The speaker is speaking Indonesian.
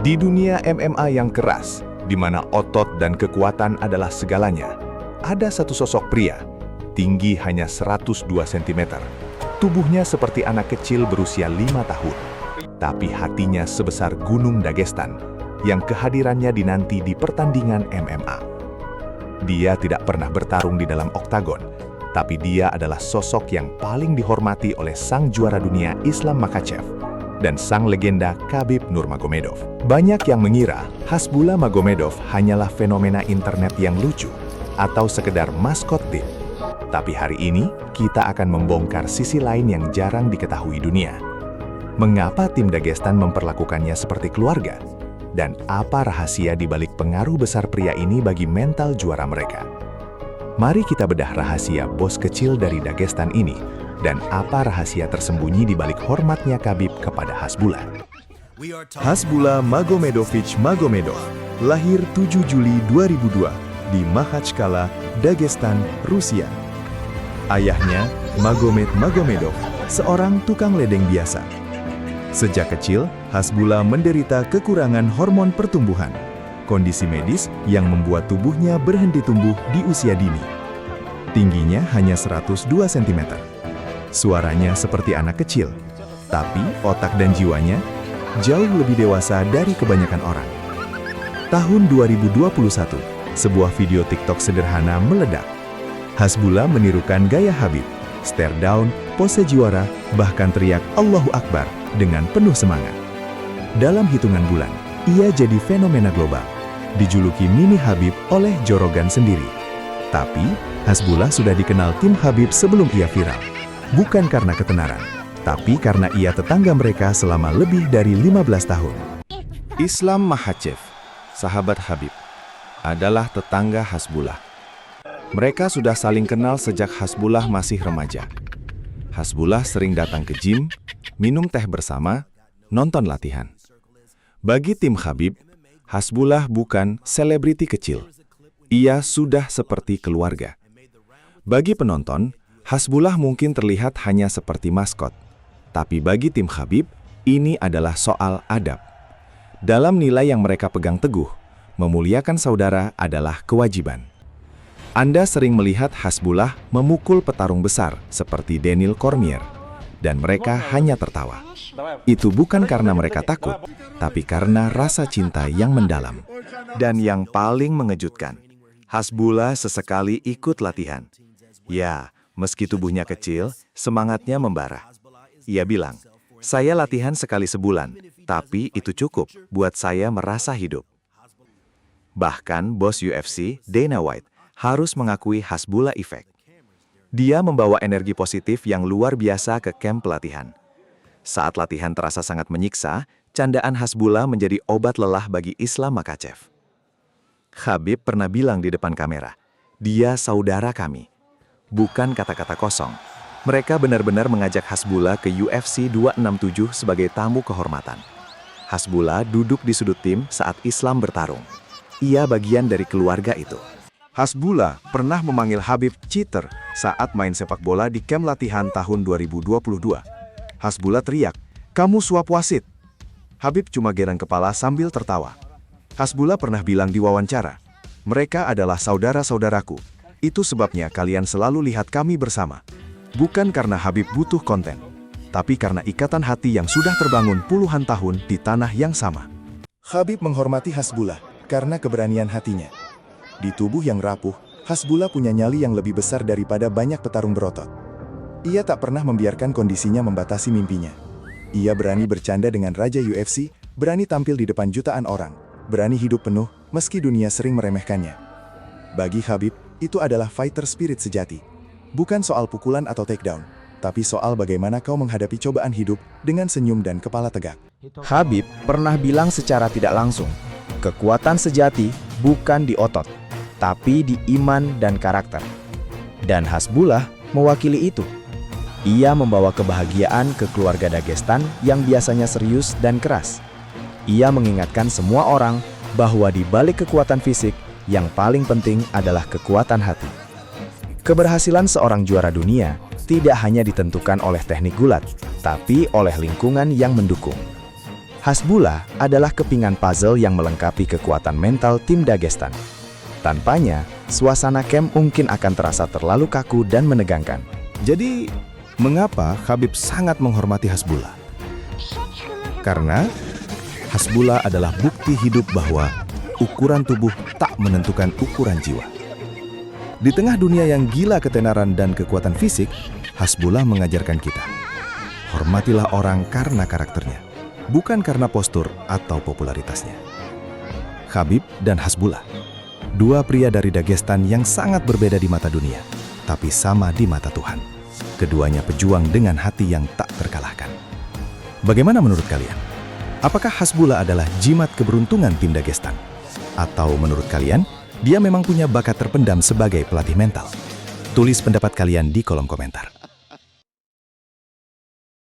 Di dunia MMA yang keras, di mana otot dan kekuatan adalah segalanya, ada satu sosok pria, tinggi hanya 102 cm. Tubuhnya seperti anak kecil berusia 5 tahun, tapi hatinya sebesar gunung Dagestan, yang kehadirannya dinanti di pertandingan MMA. Dia tidak pernah bertarung di dalam oktagon, tapi dia adalah sosok yang paling dihormati oleh sang juara dunia Islam Makhachev dan sang legenda Khabib Nurmagomedov. Banyak yang mengira Hasbulla Magomedov hanyalah fenomena internet yang lucu atau sekedar maskot tim. Tapi hari ini kita akan membongkar sisi lain yang jarang diketahui dunia. Mengapa tim Dagestan memperlakukannya seperti keluarga? Dan apa rahasia di balik pengaruh besar pria ini bagi mental juara mereka? Mari kita bedah rahasia bos kecil dari Dagestan ini dan apa rahasia tersembunyi di balik hormatnya Khabib kepada Hasbulla. Hasbulla Magomedovich Magomedov lahir 7 Juli 2002 di Makhachkala, Dagestan, Rusia. Ayahnya, Magomed Magomedov, seorang tukang ledeng biasa. Sejak kecil, Hasbulla menderita kekurangan hormon pertumbuhan, kondisi medis yang membuat tubuhnya berhenti tumbuh di usia dini. Tingginya hanya 102 cm. Suaranya seperti anak kecil, tapi otak dan jiwanya jauh lebih dewasa dari kebanyakan orang. Tahun 2021, sebuah video TikTok sederhana meledak. Hasbulla menirukan gaya Khabib, stare down, pose juara, bahkan teriak Allahu Akbar dengan penuh semangat. Dalam hitungan bulan, ia jadi fenomena global, dijuluki Mini Khabib oleh Joe Rogan sendiri. Tapi, Hasbulla sudah dikenal tim Khabib sebelum ia viral. Bukan karena ketenaran, tapi karena ia tetangga mereka selama lebih dari 15 tahun. Islam Makhachev, sahabat Khabib, adalah tetangga Hasbulla. Mereka sudah saling kenal sejak Hasbulla masih remaja. Hasbulla sering datang ke gym, minum teh bersama, nonton latihan. Bagi tim Khabib, Hasbulla bukan selebriti kecil. Ia sudah seperti keluarga. Bagi penonton, Hasbulla mungkin terlihat hanya seperti maskot. Tapi bagi tim Khabib, ini adalah soal adab. Dalam nilai yang mereka pegang teguh, memuliakan saudara adalah kewajiban. Anda sering melihat Hasbulla memukul petarung besar seperti Daniel Cormier, dan mereka hanya tertawa. Itu bukan karena mereka takut, tapi karena rasa cinta yang mendalam. Dan yang paling mengejutkan, Hasbulla sesekali ikut latihan. Ya, meski tubuhnya kecil, semangatnya membara. Ia bilang, "Saya latihan sekali sebulan, tapi itu cukup buat saya merasa hidup." Bahkan bos UFC, Dana White, harus mengakui Hasbulla Effect. Dia membawa energi positif yang luar biasa ke kamp pelatihan. Saat latihan terasa sangat menyiksa, candaan Hasbulla menjadi obat lelah bagi Islam Makhachev. Khabib pernah bilang di depan kamera, "Dia saudara kami." Bukan kata-kata kosong. Mereka benar-benar mengajak Hasbulla ke UFC 267 sebagai tamu kehormatan. Hasbulla duduk di sudut tim saat Islam bertarung. Ia bagian dari keluarga itu. Hasbulla pernah memanggil Khabib cheater saat main sepak bola di kamp latihan tahun 2022. Hasbulla teriak, "Kamu suap wasit." Khabib cuma gerang kepala sambil tertawa. Hasbulla pernah bilang di wawancara, "Mereka adalah saudara-saudaraku. Itu sebabnya kalian selalu lihat kami bersama. Bukan karena Khabib butuh konten, tapi karena ikatan hati yang sudah terbangun puluhan tahun di tanah yang sama." Khabib menghormati Hasbulla karena keberanian hatinya. Di tubuh yang rapuh, Hasbulla punya nyali yang lebih besar daripada banyak petarung berotot. Ia tak pernah membiarkan kondisinya membatasi mimpinya. Ia berani bercanda dengan Raja UFC, berani tampil di depan jutaan orang, berani hidup penuh meski dunia sering meremehkannya. Bagi Khabib, itu adalah fighter spirit sejati. Bukan soal pukulan atau takedown, tapi soal bagaimana kau menghadapi cobaan hidup dengan senyum dan kepala tegak. Khabib pernah bilang secara tidak langsung, kekuatan sejati bukan di otot, tapi di iman dan karakter. Dan Hasbulla mewakili itu. Ia membawa kebahagiaan ke keluarga Dagestan yang biasanya serius dan keras. Ia mengingatkan semua orang bahwa di balik kekuatan fisik, yang paling penting adalah kekuatan hati. Keberhasilan seorang juara dunia tidak hanya ditentukan oleh teknik gulat, tapi oleh lingkungan yang mendukung. Hasbullah adalah kepingan puzzle yang melengkapi kekuatan mental tim Dagestan. Tanpanya, suasana camp mungkin akan terasa terlalu kaku dan menegangkan. Jadi, mengapa Khabib sangat menghormati Hasbullah? Karena Hasbullah adalah bukti hidup bahwa ukuran tubuh tak menentukan ukuran jiwa. Di tengah dunia yang gila ketenaran dan kekuatan fisik, Hasbullah mengajarkan kita, hormatilah orang karena karakternya, bukan karena postur atau popularitasnya. Khabib dan Hasbullah, dua pria dari Dagestan yang sangat berbeda di mata dunia, tapi sama di mata Tuhan. Keduanya pejuang dengan hati yang tak terkalahkan. Bagaimana menurut kalian? Apakah Hasbullah adalah jimat keberuntungan tim Dagestan? Atau menurut kalian, dia memang punya bakat terpendam sebagai pelatih mental? Tulis pendapat kalian di kolom komentar.